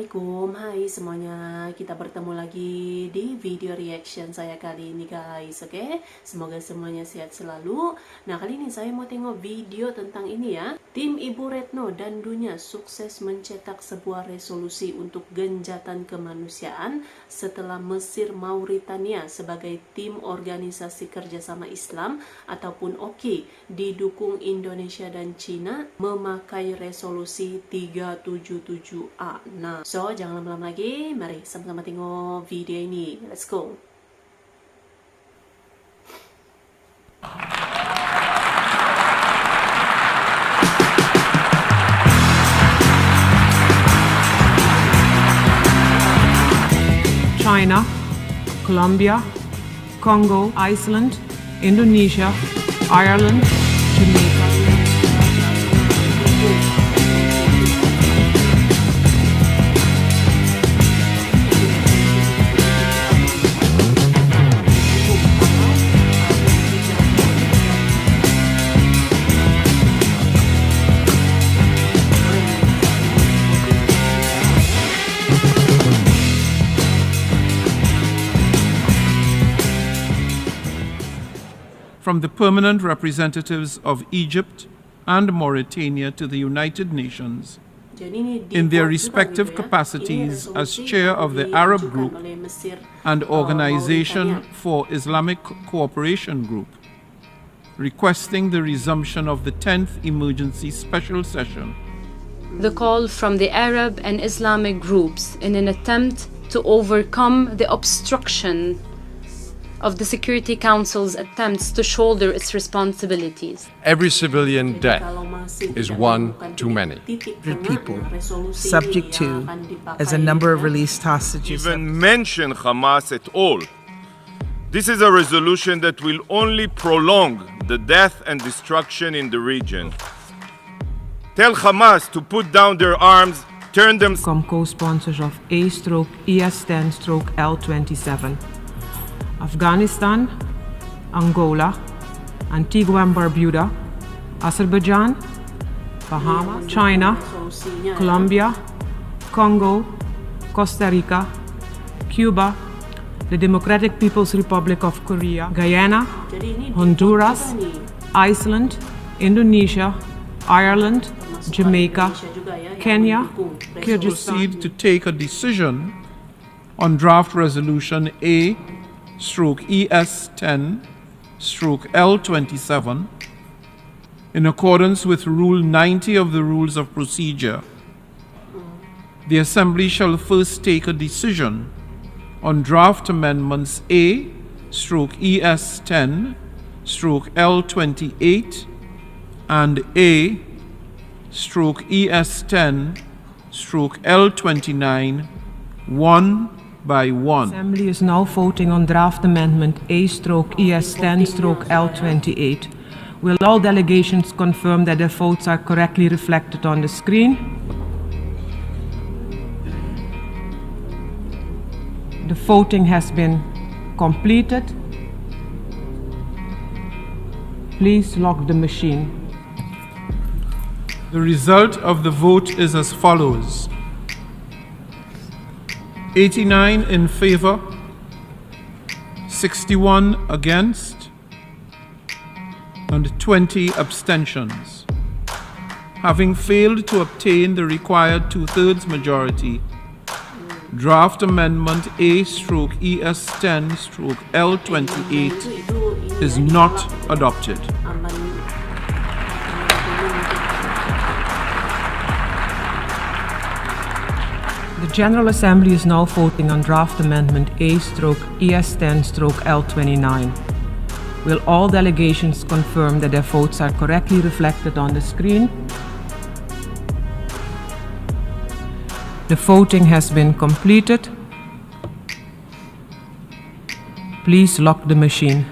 Assalamualaikum, hai semuanya. Kita bertemu lagi di video reaction saya kali ini guys, oke? Semoga semuanya sehat selalu. Nah, kali ini saya mau tengok video tentang ini ya. Tim Ibu Retno dan Dunia sukses mencetak sebuah resolusi untuk genjatan kemanusiaan setelah Mesir Mauritania sebagai tim organisasi kerjasama Islam ataupun OKI didukung Indonesia dan Cina memakai resolusi 377A. Nah, so jangan lama-lama lagi, mari sama-sama tengok video ini. Let's go. China, Colombia, Congo, Iceland, Indonesia, Ireland, Jamaica. From the permanent representatives of Egypt and Mauritania to the United Nations, in their respective capacities as chair of the Arab Group and Organization for Islamic Cooperation Group, requesting the resumption of the 10th Emergency Special Session. The call from the Arab and Islamic groups in an attempt to overcome the obstruction of the Security Council's attempts to shoulder its responsibilities. Every civilian death is one too many. People, subject to, as a number of released hostages even mention Hamas at all. This is a resolution that will only prolong the death and destruction in the region. Tell Hamas to put down their arms, turn them... Co-sponsors of A/ES10/L27. Afghanistan, Angola, Antigua and Barbuda, Azerbaijan, Bahamas, China, Colombia, Congo, Costa Rica, Cuba, the Democratic People's Republic of Korea, Guyana, Honduras, Iceland, Indonesia, Ireland, Jamaica, Kenya, Kyrgyzstan. Proceed to take a decision on draft resolution A/ES10/L27 in accordance with Rule 90 of the Rules of Procedure. The Assembly shall first take a decision on draft amendments A/ES10/L28 and A/ES10/L29 one by one. The Assembly is now voting on draft amendment A/ES10/L28. Will all delegations confirm that their votes are correctly reflected on the screen? The voting has been completed. Please lock the machine. The result of the vote is as follows: 89 in favor, 61 against, and 20 abstentions. Having failed to obtain the required 2/3 majority, draft amendment A/ES10/L28 is not adopted. The General Assembly is now voting on draft amendment A/ES10/L29. Will all delegations confirm that their votes are correctly reflected on the screen? The voting has been completed. Please lock the machine.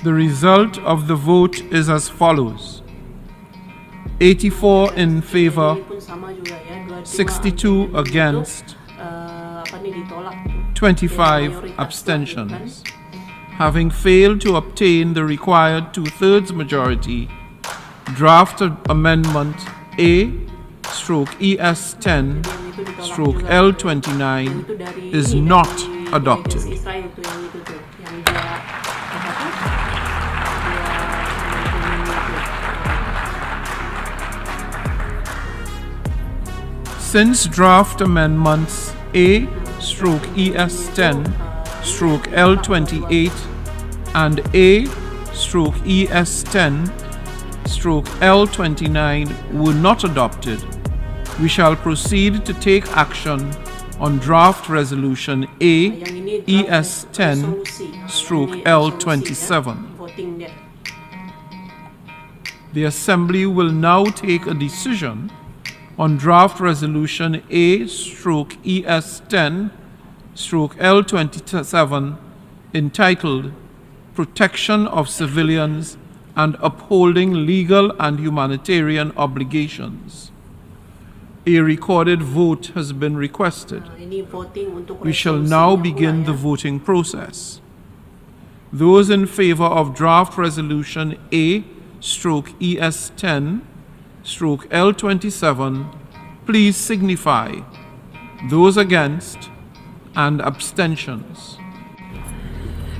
The result of the vote is as follows: 84 in favor, 62 against, 25 abstentions. Having failed to obtain the required 2/3 majority, draft amendment A/ES10/L29 is not adopted. Since draft amendments A/ES10/L28 and A/ES10/L29 were not adopted, we shall proceed to take action on draft resolution A/ES10/L27. The Assembly will now take a decision on draft resolution A/ES10/L27 entitled Protection of Civilians and Upholding Legal and Humanitarian Obligations. A recorded vote has been requested. We shall now begin the voting process. Those in favor of draft resolution A/ES10/L27, please signify. Those against, and abstentions.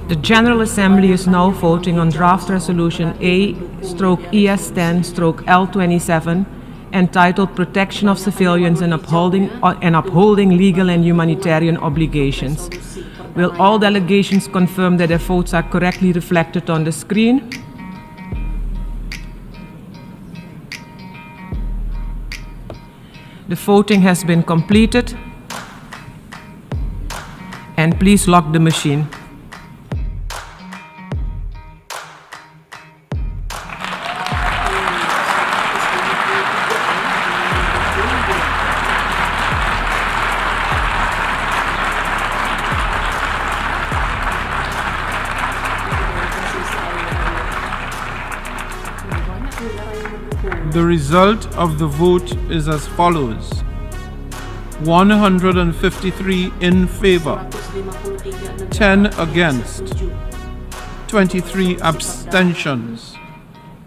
The General Assembly is now voting on draft resolution A/ES10/L27 entitled Protection of Civilians and Upholding Legal and Humanitarian Obligations. Will all delegations confirm that their votes are correctly reflected on the screen? The voting has been completed, and please lock the machine. The result of the vote is as follows: 153 in favor, 10 against, 23 abstentions.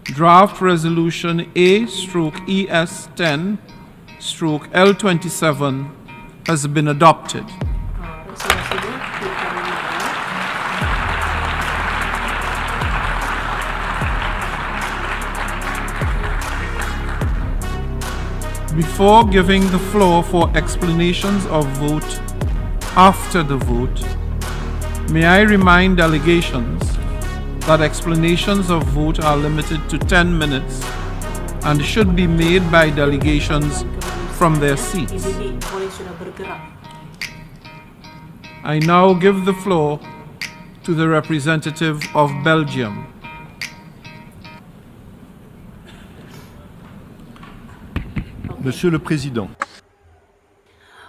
Draft resolution A/ES10/L27 has been adopted. Before giving the floor for explanations of vote after the vote, may I remind delegations that explanations of vote are limited to 10 minutes and should be made by delegations from their seats. I now give the floor to the representative of Belgium. Monsieur le Président,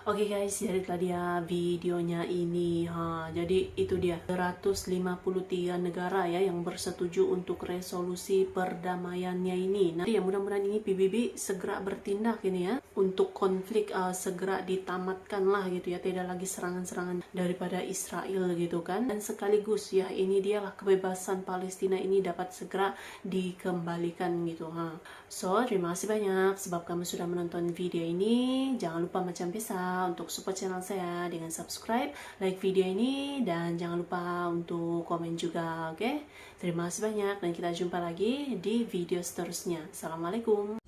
Oke guys, jadi tadi ya videonya ini. Jadi itu dia 153 negara ya yang bersetuju untuk resolusi perdamaiannya ini. Nah, ya mudah-mudahan ini PBB segera bertindak ini ya untuk konflik segera ditamatkan lah gitu ya, tidak lagi serangan-serangan daripada Israel gitu kan. Dan sekaligus ya ini dialah kebebasan Palestina ini dapat segera dikembalikan gitu. So, terima kasih banyak sebab kamu sudah menonton video ini. Jangan lupa macam biasa untuk support channel saya dengan subscribe, like video ini, dan jangan lupa untuk komen juga, oke? Terima kasih banyak dan kita jumpa lagi di video seterusnya. Assalamualaikum.